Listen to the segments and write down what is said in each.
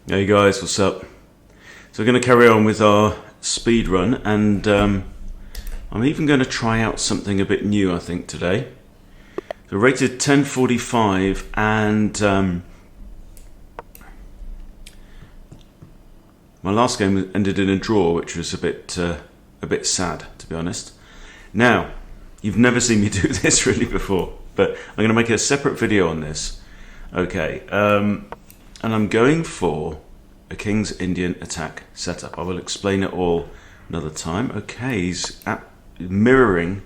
Hey guys, what's up? So we're going to carry on with our speed run, and I'm even going to try out something a bit new, I think, today. So rated 1045, and my last game ended in a draw, which was a bit sad, to be honest. Now, you've never seen me do this really before, but I'm going to make a separate video on this. Okay, and I'm going for a King's Indian attack setup. I will explain it all another time. Okay, he's mirroring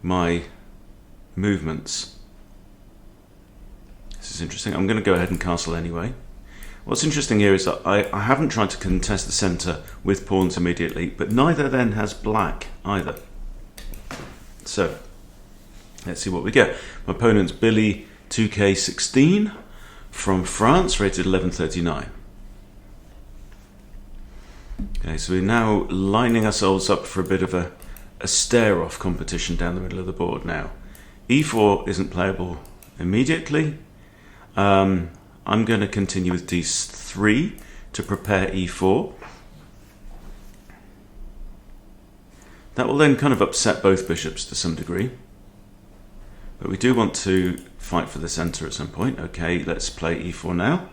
my movements. This is interesting. I'm going to go ahead and castle anyway. What's interesting here is that I haven't tried to contest the centre with pawns immediately, but neither then has black either. So, let's see what we get. My opponent's Billy 2K16 from France, rated 1139. Okay, so we're now lining ourselves up for a bit of a stare-off competition down the middle of the board now. E4 isn't playable immediately. I'm going to continue with D3 to prepare E4. That will then kind of upset both bishops to some degree. But we do want to fight for the center at some point. Okay, let's play E4 now.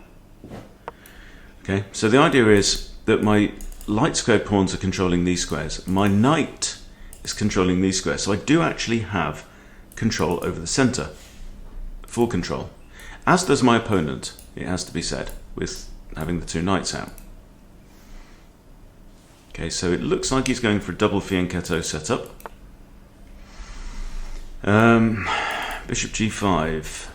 Okay, so the idea is that my light squared pawns are controlling these squares. My knight is controlling these squares. So I do actually have control over the center. Full control. As does my opponent, it has to be said, with having the two knights out. Okay, so it looks like he's going for a double fianchetto setup. Bishop G5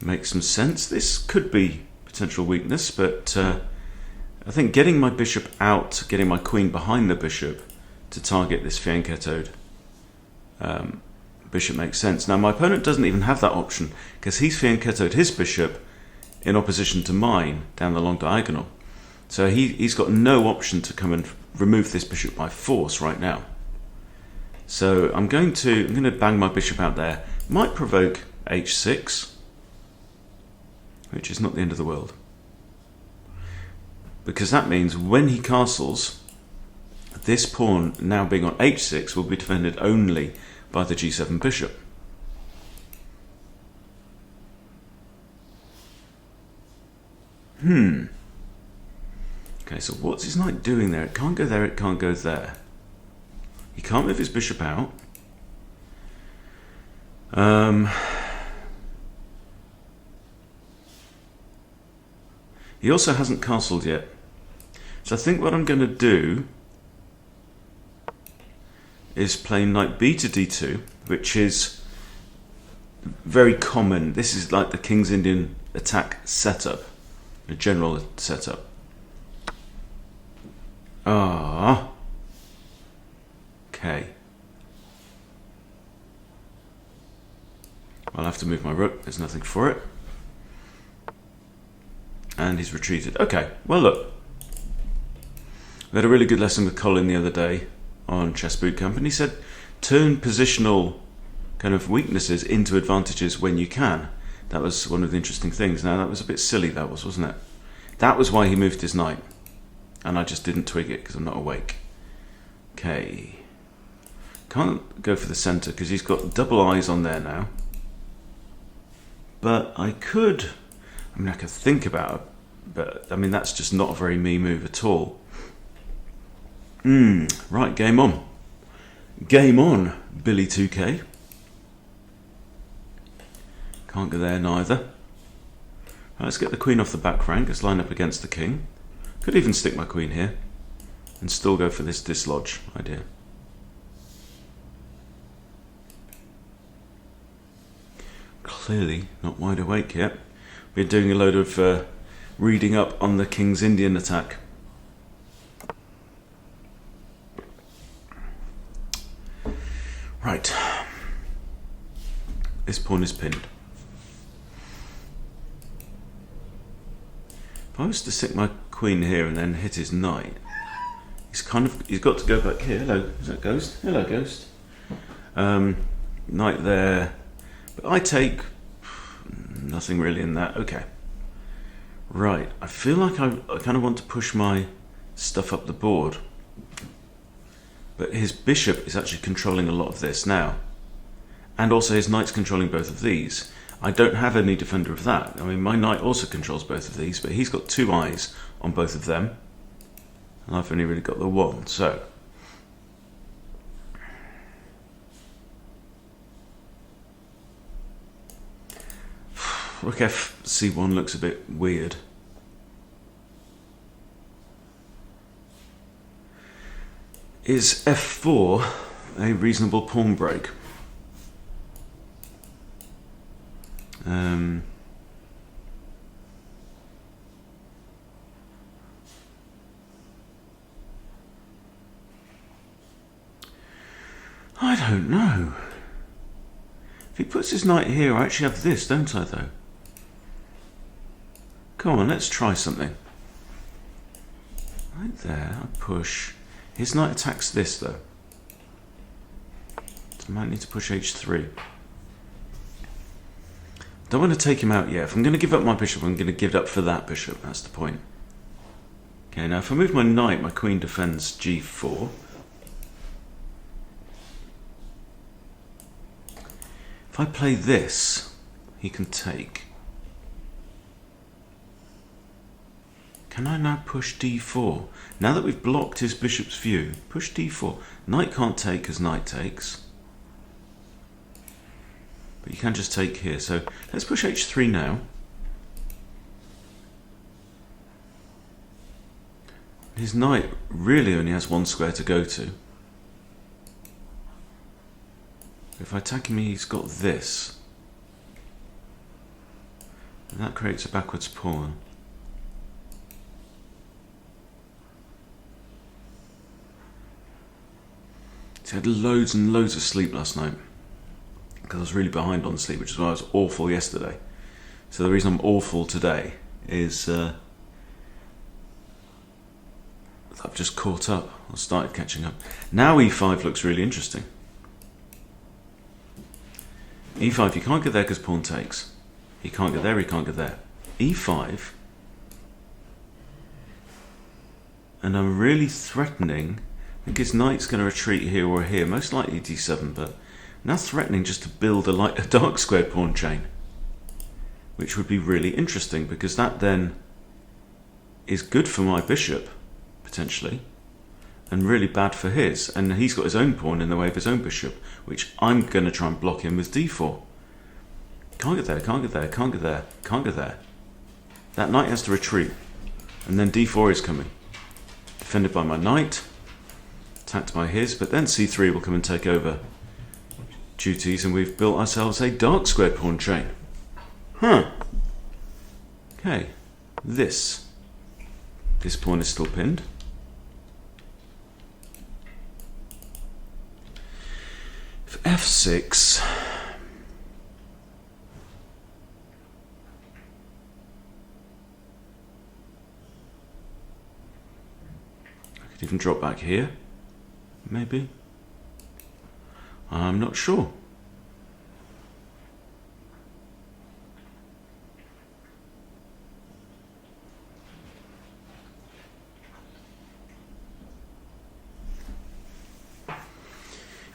makes some sense. This could be potential weakness, but I think getting my bishop out, getting my queen behind the bishop to target this fianchettoed bishop makes sense. Now my opponent doesn't even have that option because he's fianchettoed his bishop in opposition to mine down the long diagonal. So he's got no option to come and remove this bishop by force right now. So I'm going to bang my bishop out there. Might provoke H6, which is not the end of the world, because that means when he castles, this pawn now being on H6 will be defended only by the G7 bishop. Okay, so what's his knight doing there? It can't go there, it can't go there. He can't move his bishop out. He also hasn't castled yet. So I think what I'm going to do is play knight b to d2, which is very common. This is like the King's Indian attack setup, a general setup. Okay. I'll have to move my rook. There's nothing for it. And he's retreated. Okay, well look. We had a really good lesson with Colin the other day on Chess Bootcamp, and he said turn positional kind of weaknesses into advantages when you can. That was one of the interesting things. Now that was a bit silly, that was, wasn't it? That was why he moved his knight. And I just didn't twig it because I'm not awake. Okay. Can't go for the center because he's got double eyes on there now. But I could think about it, but I mean that's just not a very me move at all. Right, game on. Game on, Billy 2K. Can't go there neither. Right, let's get the queen off the back rank. Let's line up against the king. Could even stick my queen here and still go for this dislodge idea. Clearly not wide awake yet. Been doing a load of reading up on the King's Indian attack. Right. This pawn is pinned. If I was to stick my queen here and then hit his knight, he's got to go back here. Hello, is that Ghost? Hello, Ghost. Knight there, but I take nothing really in that. Okay. Right, I feel like I kind of want to push my stuff up the board. But his bishop is actually controlling a lot of this now. And also his knight's controlling both of these. I don't have any defender of that. I mean, my knight also controls both of these, but he's got two eyes on both of them. And I've only really got the one, so... Rook f(c1) looks a bit weird. Is f4 a reasonable pawn break? I don't know. If he puts his knight here, I actually have this, don't I, though? Come on, let's try something. Right there, I push. His knight attacks this, though. So I might need to push h3. Don't want to take him out yet. If I'm going to give up my bishop, I'm going to give it up for that bishop. That's the point. Okay, now if I move my knight, my queen defends g4. If I play this, he can take. Can I now push d4? Now that we've blocked his bishop's view, push d4. Knight can't take because knight takes. But you can just take here. So let's push h3 now. His knight really only has one square to go to. If I attack him, he's got this. And that creates a backwards pawn. So I had loads and loads of sleep last night because I was really behind on sleep, which is why I was awful yesterday. So the reason I'm awful today is I've just caught up. I started catching up. Now e5 looks really interesting. e5, you can't get there because pawn takes. He can't get there, he can't get there. e5, and I'm really threatening. I think his knight's going to retreat here or here, most likely d7, but now threatening just to build a dark squared pawn chain, which would be really interesting because that then is good for my bishop, potentially, and really bad for his. And he's got his own pawn in the way of his own bishop, which I'm going to try and block him with d4. Can't get there, can't get there, can't get there, can't get there. That knight has to retreat, and then d4 is coming. Defended by my knight, attacked by his, but then c3 will come and take over duties, and we've built ourselves a dark squared pawn chain. Huh. Okay, this pawn is still pinned. If f6, I could even drop back here, maybe. I'm not sure.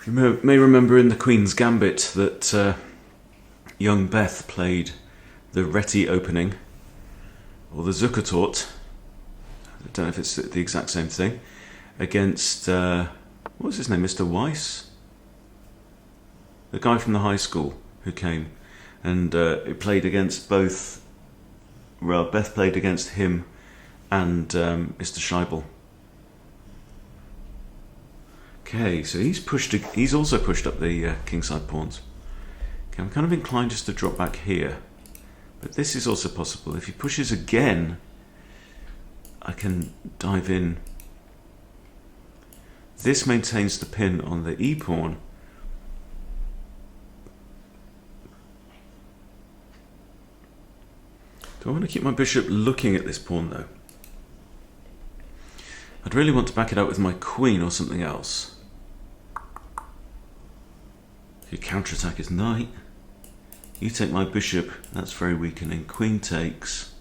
You may remember in the Queen's Gambit that young Beth played the Reti opening, or the Zuckertort, I don't know if it's the exact same thing, against, what was his name, Mr. Weiss? The guy from the high school who came, and it played against both, well, Beth played against him and Mr. Scheibel. Okay, so he's also pushed up the kingside pawns. Okay, I'm kind of inclined just to drop back here, but this is also possible. If he pushes again, I can dive in. This maintains the pin on the e pawn. Do I want to keep my bishop looking at this pawn though? I'd really want to back it up with my queen or something else. You counterattack his knight. You take my bishop, that's very weakening. Queen takes.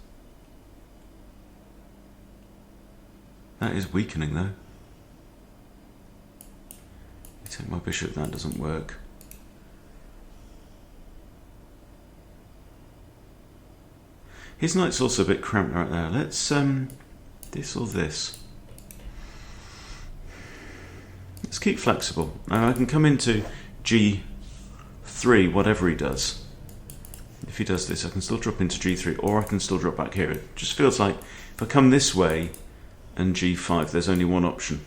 That is weakening though. You take my bishop, that doesn't work. His knight's also a bit cramped right there. Let's this or this. Let's keep flexible. Now I can come into G3, whatever he does. If he does this, I can still drop into G3, or I can still drop back here. It just feels like if I come this way and G5, there's only one option.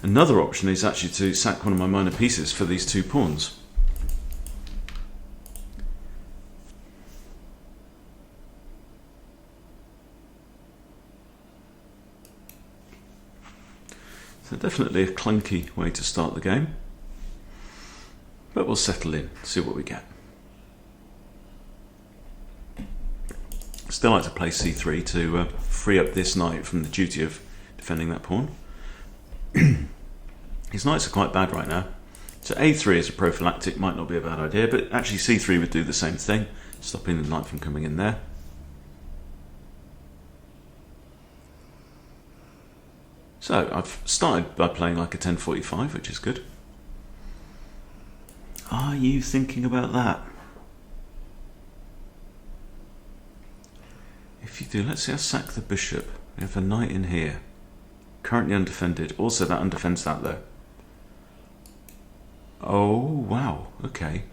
Another option is actually to sack one of my minor pieces for these two pawns. So definitely a clunky way to start the game, but we'll settle in, see what we get. Still like to play C3 to free up this knight from the duty of defending that pawn. His knights are quite bad right now, so A3 as a prophylactic might not be a bad idea, but actually C3 would do the same thing, stopping the knight from coming in there. So I've started by playing like a 1045, which is good. Are you thinking about that? If you do, let's say I sack the bishop. We have a knight in here, currently undefended. Also that undefends that though. Oh wow, okay.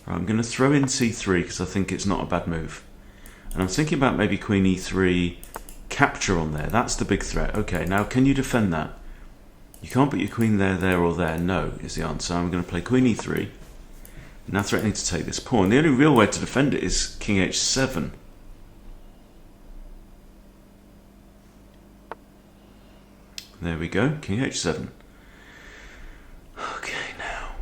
Right, I'm going to throw in C3 because I think it's not a bad move. And I'm thinking about maybe Queen E3, capture on there. That's the big threat. Okay, now can you defend that? You can't put your queen there, there or there. No is the answer. I'm going to play Queen E3. Now threatening to take this pawn. The only real way to defend it is King H7. There we go, King H7. Okay, now.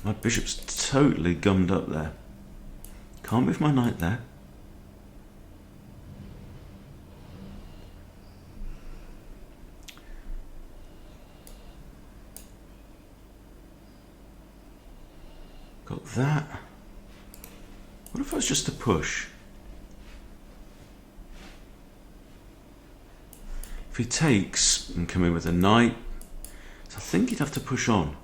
My bishop's totally gummed up there. Can't move my knight there. Got that. What if I was just to push? If he takes and come in with a knight, so I think he'd have to push on.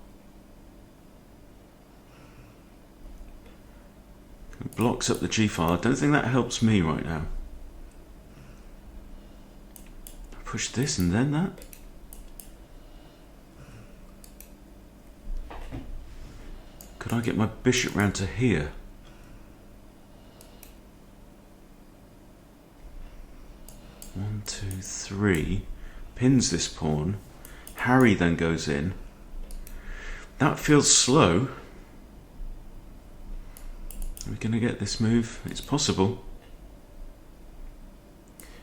It blocks up the G file. I don't think that helps me right now. I push this and then that. Could I get my bishop round to here? One, two, three. Pins this pawn. Harry then goes in. That feels slow. Are we going to get this move? It's possible.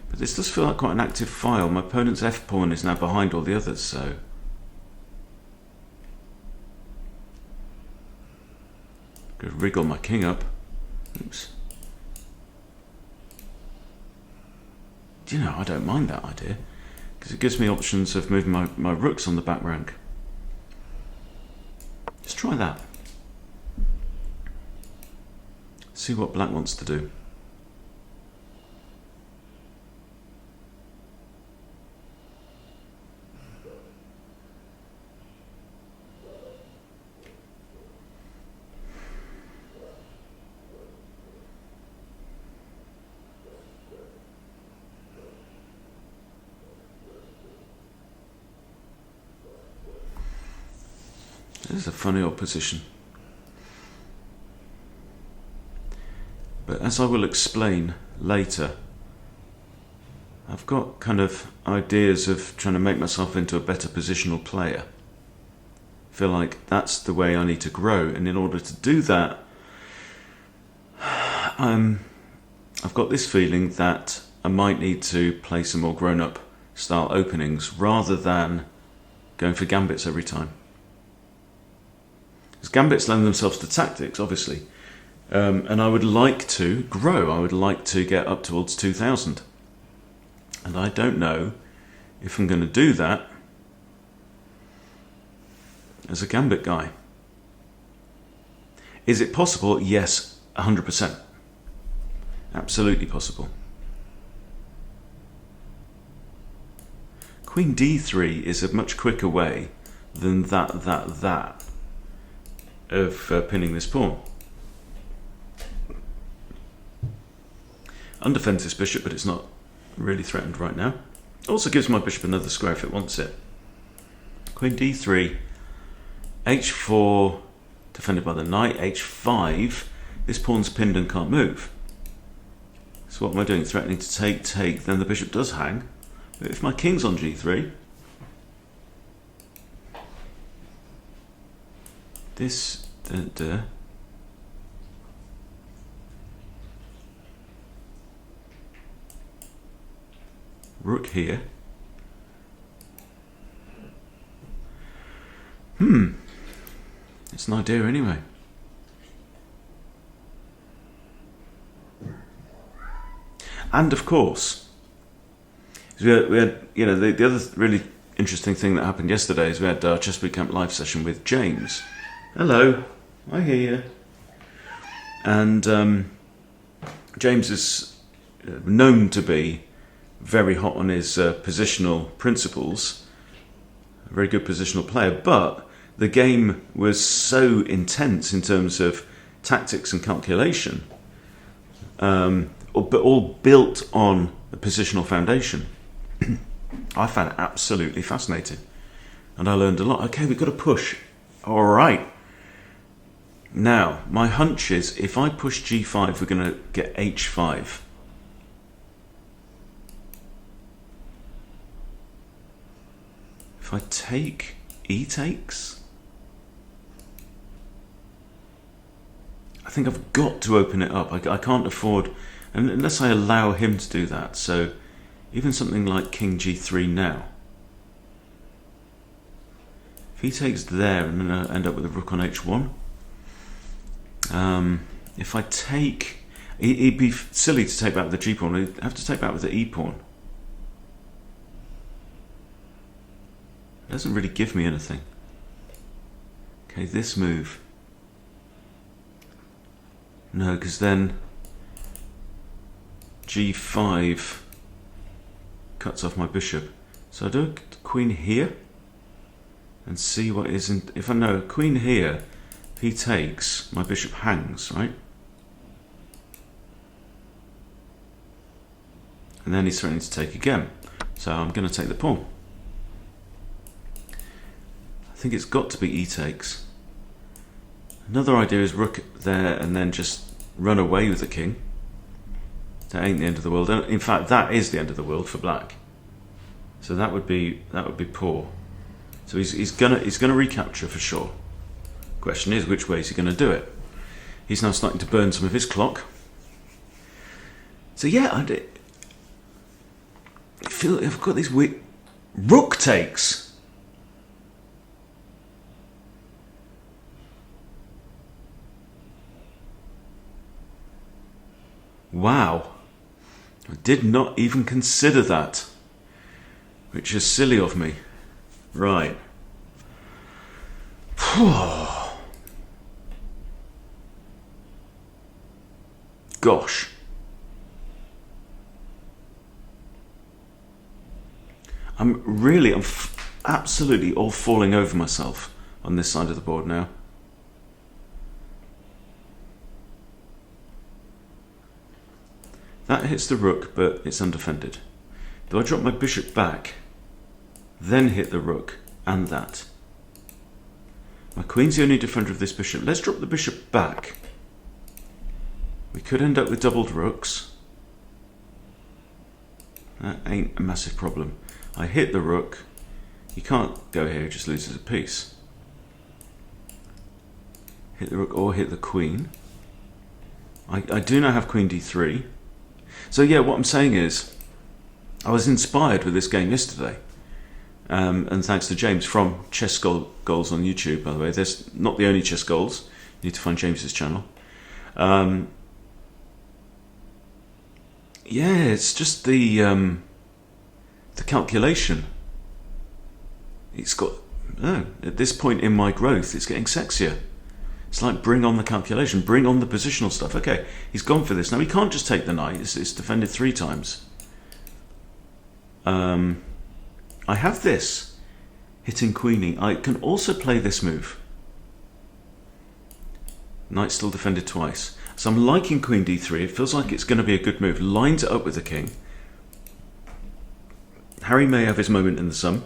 But this does feel like quite an active file. My opponent's F pawn is now behind all the others, so... Could wriggle my king up. Oops. Do you know, I don't mind that idea, because it gives me options of moving my rooks on the back rank. Let's try that. See what black wants to do. This is a funny old position. But as I will explain later, I've got kind of ideas of trying to make myself into a better positional player. I feel like that's the way I need to grow, and in order to do that, I've got this feeling that I might need to play some more grown-up style openings rather than going for gambits every time. Because gambits lend themselves to tactics, obviously. And I would like to grow. I would like to get up towards 2000. And I don't know if I'm going to do that as a gambit guy. Is it possible? Yes, 100%. Absolutely possible. Queen d3 is a much quicker way than that of pinning this pawn. Undefends this bishop, but it's not really threatened right now. Also gives my bishop another square if it wants it. Queen d3, h4, defended by the knight, h5. This pawn's pinned and can't move. So what am I doing? Threatening to take, then the bishop does hang. But if my king's on g3, this, rook here. It's an idea anyway. And of course, we had you know, the other really interesting thing that happened yesterday is we had our Chess Bootcamp live session with James. Hello, I hear you. And James is known to be very hot on his positional principles, a very good positional player, but the game was so intense in terms of tactics and calculation, but all built on a positional foundation. I found it absolutely fascinating, and I learned a lot. Okay, we've got to push. All right. Now, my hunch is if I push g5, we're going to get h5. If I take, e takes. I think I've got to open it up. I can't afford, unless I allow him to do that. So even something like king g3 now. If he takes there, I'm going to end up with a rook on h1. If I take, he'd be silly to take back with the g pawn. He'd have to take back with the e pawn. It doesn't really give me anything. Okay, this move. No, because then g5 cuts off my bishop. So I do a queen here and see what isn't. If I know queen here, if he takes, my bishop hangs, right? And then he's threatening to take again. So I'm going to take the pawn. I think it's got to be e takes. Another idea is rook there and then just run away with the king. That ain't the end of the world. In fact, that is the end of the world for black. So that would be poor. So he's gonna recapture for sure. Question is, which way is he gonna do it? He's now starting to burn some of his clock. So yeah, I feel I've got these weird rook takes. Wow, I did not even consider that, which is silly of me. Right. Gosh. I'm absolutely all falling over myself on this side of the board now. That hits the rook, but it's undefended. Do I drop my bishop back, then hit the rook, and that? My queen's the only defender of this bishop. Let's drop the bishop back. We could end up with doubled rooks. That ain't a massive problem. I hit the rook. He can't go here, he just loses a piece. Hit the rook or hit the queen. I do now have queen d3. So yeah, what I'm saying is, I was inspired with this game yesterday, and thanks to James from Chess Goals on YouTube, by the way. There's not the only Chess Goals. You need to find James's channel. Yeah, it's just the calculation. It's got at this point in my growth, it's getting sexier. It's like bring on the calculation, bring on the positional stuff. Okay, he's gone for this. Now he can't just take the knight, it's defended 3 times. I have this, hitting queenie. I can also play this move. Knight still defended twice. So I'm liking queen d3, it feels like it's going to be a good move. Lines it up with the king. Harry may have his moment in the sun.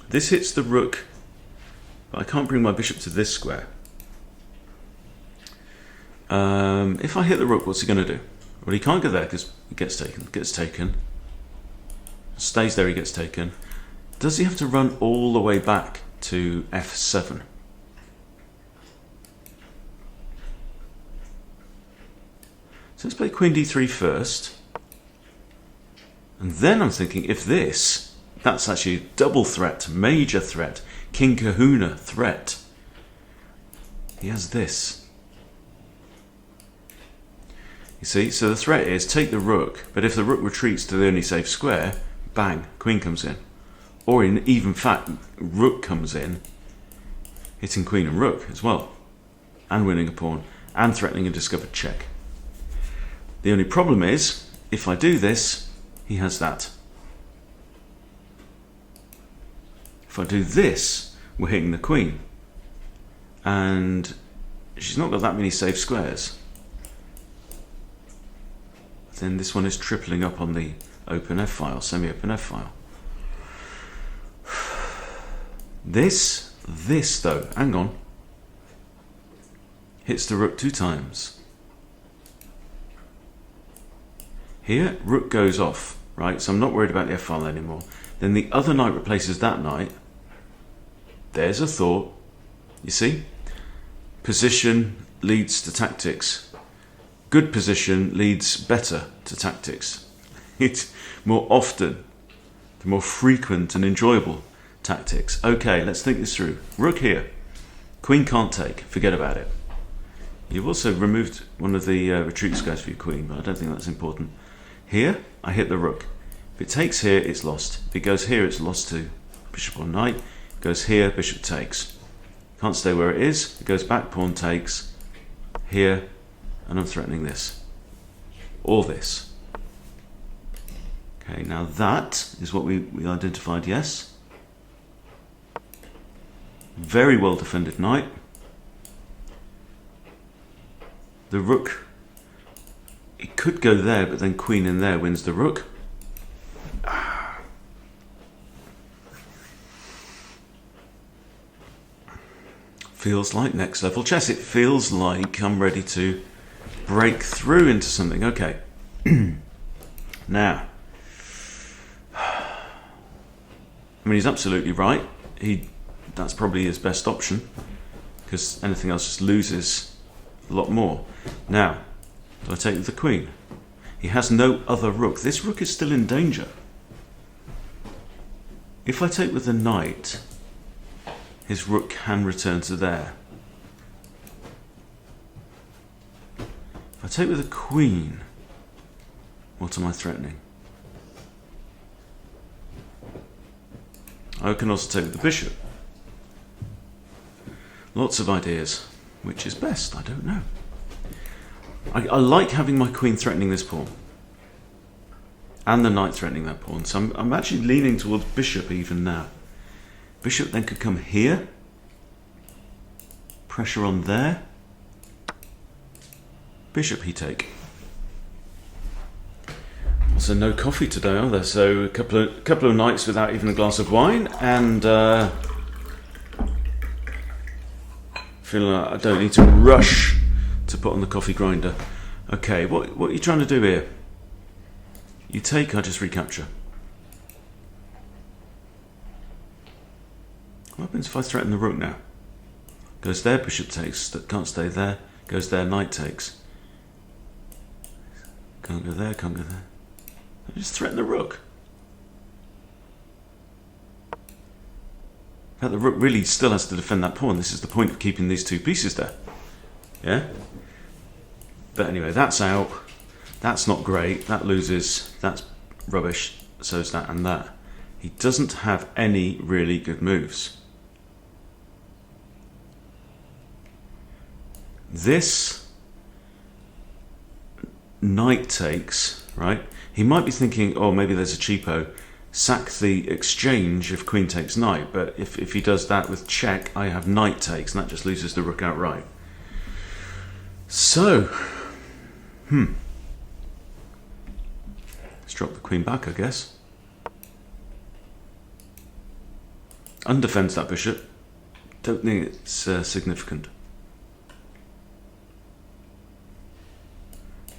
This hits the rook, but I can't bring my bishop to this square. If I hit the rook, what's he going to do? Well, he can't go there because he gets taken. Stays there, he gets taken. Does he have to run all the way back to f7? So let's play queen d3 first. And then I'm thinking, if this, that's actually a double threat, major threat, king kahuna threat. He has this. You see, so the threat is take the rook, but if the rook retreats to the only safe square, bang, queen comes in. Or in even fact, rook comes in, hitting queen and rook as well, and winning a pawn, and threatening a discovered check. The only problem is, if I do this, he has that. If I do this, we're hitting the queen. And she's not got that many safe squares. Then this one is tripling up on the open F file, semi-open F file. This though, hang on, hits the rook 2 times. Here, rook goes off, right? So I'm not worried about the F file anymore. Then the other knight replaces that knight. There's a thought. You see? Position leads to tactics. Good position leads better to tactics. It's more often, the more frequent and enjoyable tactics. Okay, let's think this through. Rook here. Queen can't take. Forget about it. You've also removed one of the retreat squares for your queen, but I don't think that's important. Here, I hit the rook. If it takes here, it's lost. If it goes here, it's lost to bishop or knight. If it goes here, bishop takes. Can't stay where it is. It goes back, pawn takes. Here, and I'm threatening this. Or this. Okay, now that is what we identified, yes. Very well defended knight. The rook, it could go there, but then queen in there wins the rook. Feels like next level chess. It feels like I'm ready to break through into something. Okay. Now, I mean, he's absolutely right. That's probably his best option, because anything else just loses a lot more. Now, do I take with the queen? He has no other rook. This rook is still in danger. If I take with the knight, his rook can return to there. If I take with the queen, what am I threatening? I can also take with the bishop. Lots of ideas. Which is best? I don't know. I like having my queen threatening this pawn. And the knight threatening that pawn. So I'm actually leaning towards bishop even now. Bishop then could come here. Pressure on there. Bishop he take. Also no coffee today, are there? So a couple of nights without even a glass of wine, and feeling like I don't need to rush to put on the coffee grinder. Okay, what are you trying to do here? You take, I just recapture. What happens if I threaten the rook now? Goes there, bishop takes, can't stay there. Goes there, knight takes. Can't go there, can't go there. I just threaten the rook. In fact, the rook really still has to defend that pawn. This is the point of keeping these 2 pieces there. Yeah? But anyway, that's out. That's not great. That loses. That's rubbish. So's that and that. He doesn't have any really good moves. this knight takes, right? He might be thinking, oh, maybe there's a cheapo. Sack the exchange if queen takes knight, but if he does that with check, I have knight takes, and that just loses the rook outright. So, let's drop the queen back, I guess. Undefends that bishop. Don't think it's significant.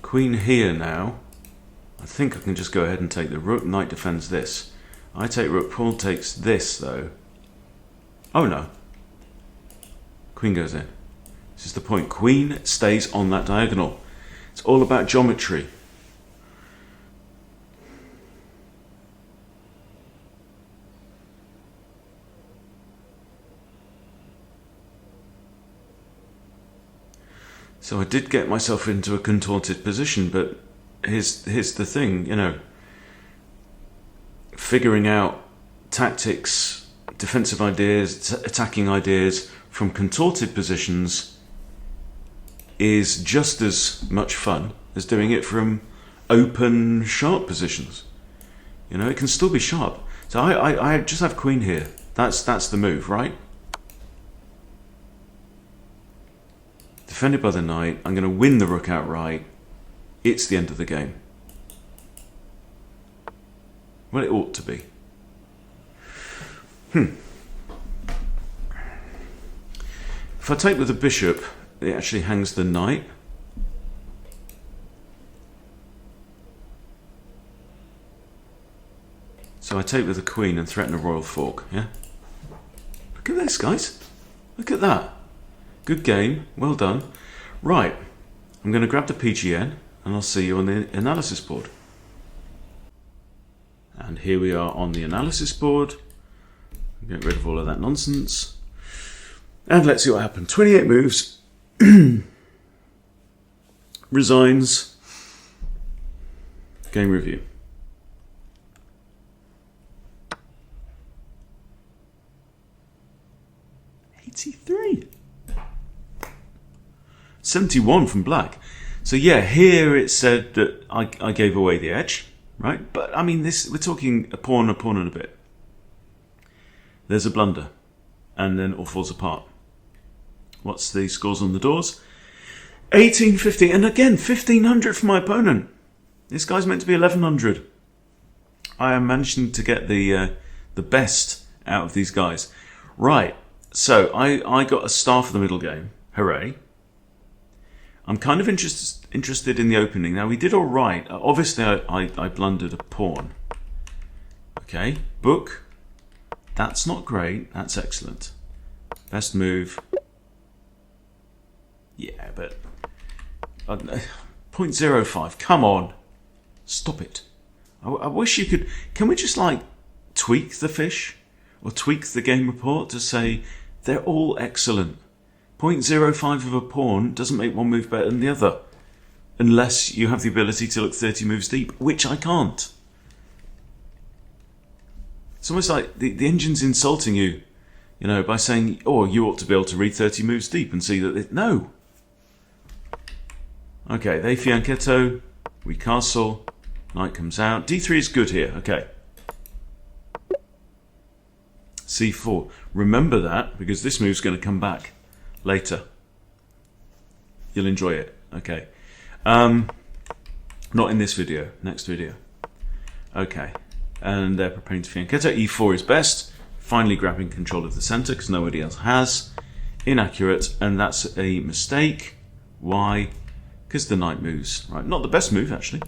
Queen here now. I think I can just go ahead and take the rook. Knight defends this. I take rook. Pawn takes this, though. Oh, no. Queen goes in. This is the point. Queen stays on that diagonal. It's all about geometry. So I did get myself into a contorted position, but here's the thing, you know, figuring out tactics, defensive ideas, attacking ideas from contorted positions is just as much fun as doing it from open, sharp positions. You know, it can still be sharp. So I just have queen here. That's the move, right? Defended by the knight. I'm going to win the rook outright. It's the end of the game. Well, it ought to be. If I take with the bishop, it actually hangs the knight. So I take with the queen and threaten a royal fork, yeah? Look at this, guys. Look at that. Good game. Well done. Right. I'm going to grab the PGN and I'll see you on the analysis board. And here we are on the analysis board. Get rid of all of that nonsense. And let's see what happened. 28 moves. Resigns. Game review. '83. 71 from black. So yeah, here it said that I gave away the edge, right? But I mean, we're talking a pawn and a bit. There's a blunder, and then it all falls apart. What's the scores on the doors? 1850, and again 1500 for my opponent. This guy's meant to be 1100. I am managing to get the best out of these guys. Right, so I got a star for the middle game. Hooray! I'm kind of interested in the opening. Now, we did all right. Obviously, I blundered a pawn. Okay, book. That's not great. That's excellent. Best move. Yeah, but 0.05. Come on, stop it. I wish you could. Can we just like tweak the fish or tweak the game report to say they're all excellent? 0.05 of a pawn doesn't make one move better than the other, unless you have the ability to look 30 moves deep, which I can't. It's almost like the engine's insulting you, you know, by saying, oh, you ought to be able to read 30 moves deep and see that no. Okay, they fianchetto, we castle, knight comes out. D3 is good here, okay. C4. Remember that, because this move's going to come back later. You'll enjoy it. Okay. Not in this video. Next video. Okay. And they're preparing to fianchetto. E4 is best. Finally grabbing control of the center because nobody else has. Inaccurate. And that's a mistake. Why? Because the knight moves. Right. Not the best move, actually.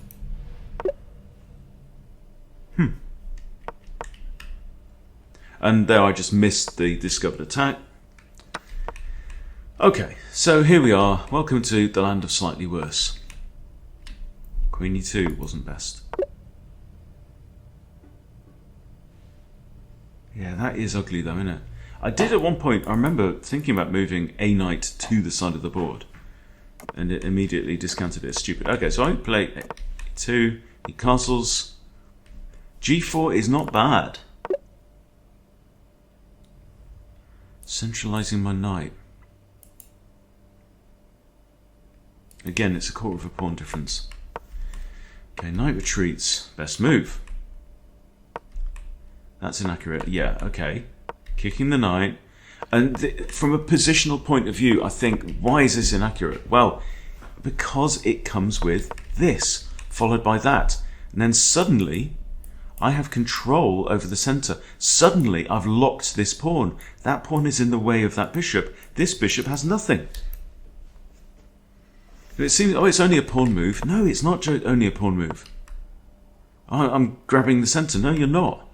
And there I just missed the discovered attack. Okay, so here we are. Welcome to the land of slightly worse. Queen e2 wasn't best. Yeah, that is ugly though, isn't it? I did at one point, I remember thinking about moving a knight to the side of the board. And it immediately discounted it as stupid. Okay, so I play e2, he castles. G4 is not bad. Centralizing my knight. Again, it's a quarter of a pawn difference. Okay, knight retreats. Best move. That's inaccurate. Yeah, okay. Kicking the knight. And from a positional point of view, I think, why is this inaccurate? Well, because it comes with this, followed by that. And then suddenly, I have control over the centre. Suddenly, I've locked this pawn. That pawn is in the way of that bishop. This bishop has nothing. It seems, oh, it's only a pawn move. No, it's not only a pawn move. I'm grabbing the centre. No, you're not.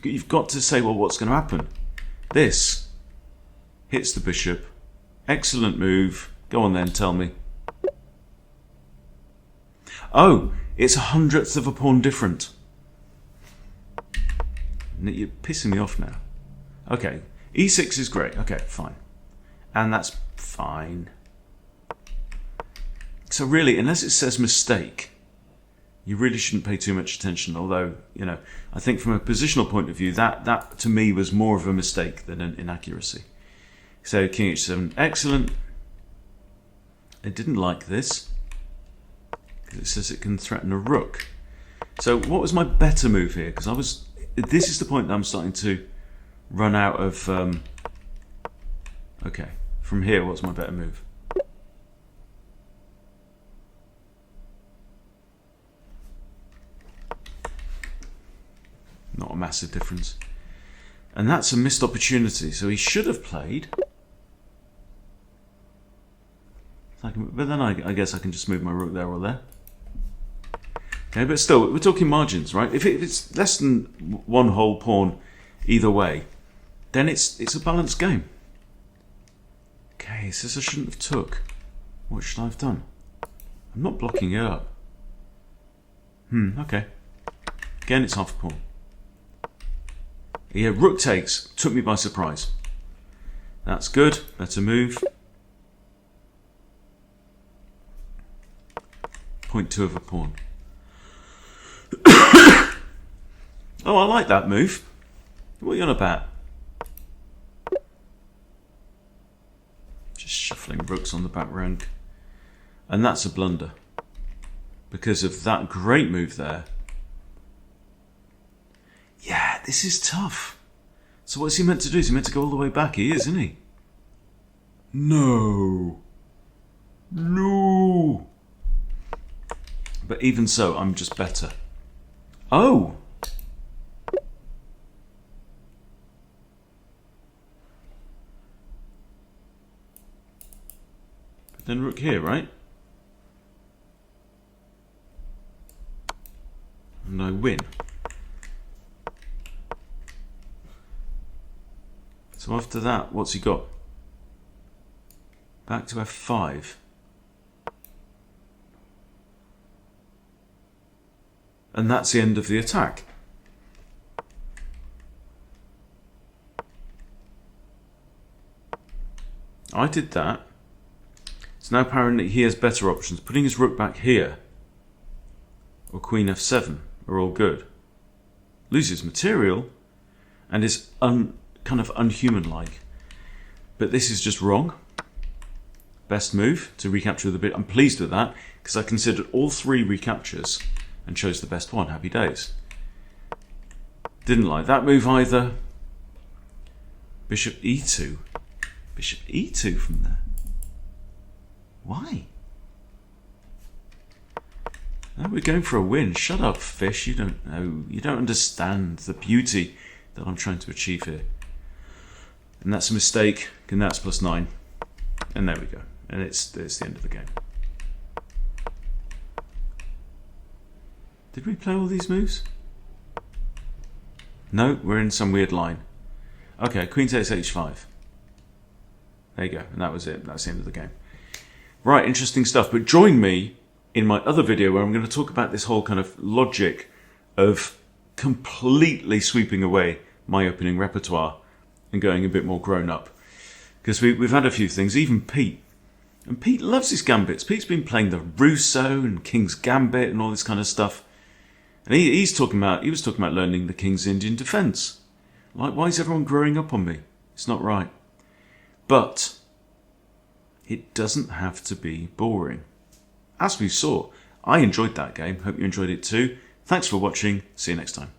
You've got to say, well, what's going to happen? This hits the bishop. Excellent move. Go on then, tell me. Oh, it's 1/100th of a pawn different. You're pissing me off now. Okay, e6 is great. Okay, fine. And that's fine. So really, unless it says mistake, you really shouldn't pay too much attention. Although, you know, I think from a positional point of view, that to me was more of a mistake than an inaccuracy. So king h7, excellent. I didn't like this because it says it can threaten a rook. So what was my better move here? Because this is the point that I'm starting to run out of. Okay, from here, what's my better move? Not a massive difference. And that's a missed opportunity. So he should have played. But then I guess I can just move my rook there or there. Okay, but still, we're talking margins, right? If it's less than one whole pawn either way, then it's a balanced game. Okay, it says I shouldn't have took. What should I have done? I'm not blocking it up. Okay. Again, it's half a pawn. Yeah, rook takes. Took me by surprise. That's good. Better move. 0.2 of a pawn. Oh, I like that move. What are you on about? Just shuffling rooks on the back rank. And that's a blunder. Because of that great move there. Yeah, this is tough. So what's he meant to do? Is he meant to go all the way back? He is, isn't he? No. No. But even so, I'm just better. Oh! But then rook here, right? And I win. So after that, what's he got? Back to f5. And that's the end of the attack. I did that. It's now apparent that he has better options. Putting his rook back here, or queen f7, are all good. Loses material, and is kind of unhuman-like. But this is just wrong. Best move to recapture the bit. I'm pleased with that, because I considered all three recaptures and chose the best one. Happy days. Didn't like that move either. Bishop e2. Bishop e2 from there. Why? No, we're going for a win. Shut up, fish. You don't know. You don't understand the beauty that I'm trying to achieve here. And that's a mistake. And that's +9. And there we go. And it's the end of the game. Did we play all these moves? No, we're in some weird line. Okay, queen takes h5. There you go, and that was it. That's the end of the game. Right, interesting stuff. But join me in my other video where I'm going to talk about this whole kind of logic of completely sweeping away my opening repertoire and going a bit more grown up. Because we've had a few things, even Pete. And Pete loves his gambits. Pete's been playing the Rousseau and King's Gambit and all this kind of stuff. And he was talking about learning the King's Indian Defence. Like, why is everyone growing up on me? It's not right. But it doesn't have to be boring. as we saw, I enjoyed that game. Hope you enjoyed it too. Thanks for watching. See you next time.